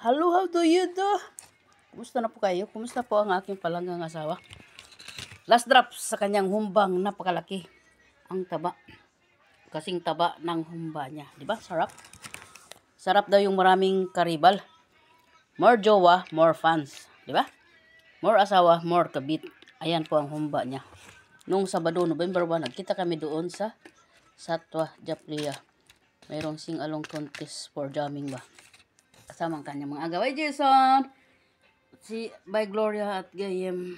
Hello, how do you do? Kumusta na po kayo? Kumusta po ang aking palanggang asawa? Last drop sa kanyang humbang, napakalaki. Ang taba. Kasing taba ng humba niya. Diba? Sarap. Sarap daw yung maraming karibal. More jowa, more fans. Diba? More asawa, more kabit. Ayan po ang humba niya. Nung Sabado, November 1, nagkita kami doon sa Satwa, Japlia. Mayroong sing-along contest for jamming ba. Kasama ang kanyang mga agaway. Jason! Si By Gloria at Gayem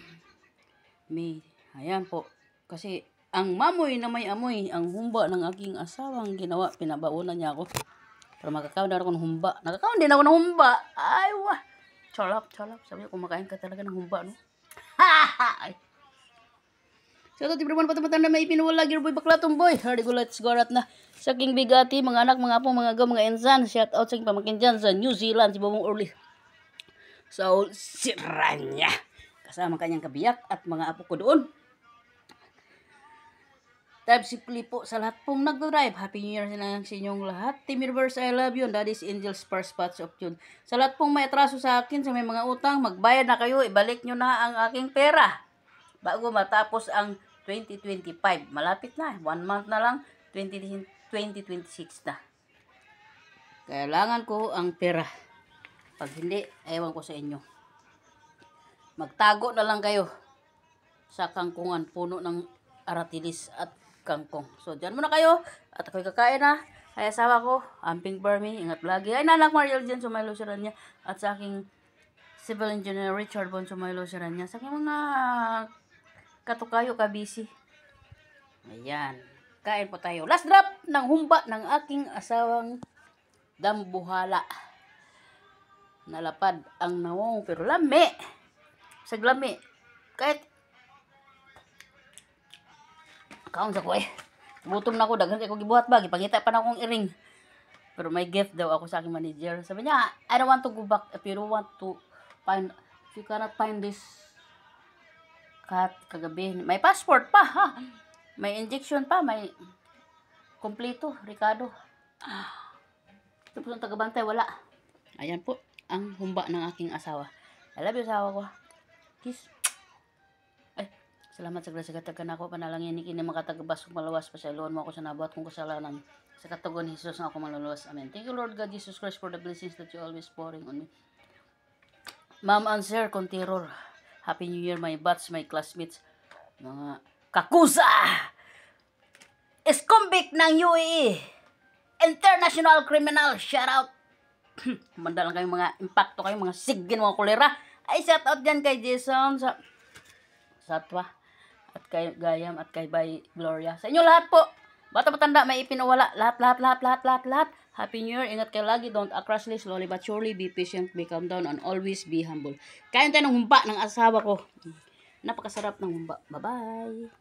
May. Ayan po. Kasi ang mamoy na may amoy, ang humba ng aking asawang ginawa. Pinabaunan niya ako. Para makakaon na ako ng humba. Nakakaon din ako ng humba. Ay, wah. Chalap, chalap. Sabi niya, kumakain ka talaga ng humba, no? Ha! So, ito, everyone, patapatan na may ipinuwala, Gearboy, bakla, tomboy. Hardy ko, let's go rat na. Sa King Bigati, mga anak, mga apo, mga agaw, mga ensan. Shout out sa pamakin dyan sa New Zealand, si Bobong Orly. So, siranya. Kasama kanyang kabiyak at mga apo ko doon. Type simply po sa lahat pong nag-drive. Happy New Year sa inyong lahat. Team Universe, I love you. Daddy's Angels, first spots of June. Sa lahat pong may atraso sa akin, sa may mga utang, magbayad na kayo. Ibalik nyo na ang aking pera. Bago matapos ang 2025. Malapit na. 1 month na lang. 2026 na. Kailangan ko ang pera. Pag hindi, ewan ko sa inyo. Magtago na lang kayo sa kangkungan. Puno ng aratilis at kangkong. So, dyan muna kayo. At ako'y kakain na. Ay, asawa ko, Amping Barmy. Ingat lagi. Ay, nanak Mariel dyan. Sumaylo siya niya. At sa aking civil engineer Richard Bon. Sumaylo siya niya. Sa aking mga katukayo, kabisi. Ayan. Kain po tayo. Last drop ng humba ng aking asawang dambuhala. Nalapad ang nawong pero lami. Sa lami. Kahit kaon sa ko eh. Gutom na ako. Daghan ko gibuhat ba. Gipangita pa na akong iring. Pero may gift daw ako sa aking manager. Sabi niya, I don't want to go back if you don't want to find, if you cannot find this cat kagabi. May passport pa ha. May injection pa. May kompleto. Ricardo. Ito po ang tagabantay. Wala. Ayan po ang humba ng aking asawa. I love you, asawa ko. Kiss. Ay, salamat sa grasya katagan ako. Panalangin ni kini makatagabas kung malawas pa sa iluwan mo ako sa nabuhat kong kasalanan. Sa katagon ni Jesus na ako maluluwas. Amen. Thank you, Lord God Jesus Christ, for the blessings that you always pouring on me. Ma'am and Sir Contiror. Happy New Year, my bats, my classmates. Mga kakusa! Iskumbik ng UAE. International Criminal. Shout out. Manda lang kayong mga impacto kayong mga sigin, mga kolera. Ay, shout out dyan kay Jason sa Satwa at kay Gayam at kay By Gloria. Sa inyo lahat po. Bata patanda, may ipinuwala. Lahat. Happy New Year. Ingat kayo lagi. Don't act rashly, slowly but surely. Be patient, be calm down, and always be humble. Kain tayo ng humba ng asawa ko. Napakasarap ng humba. Bye-bye.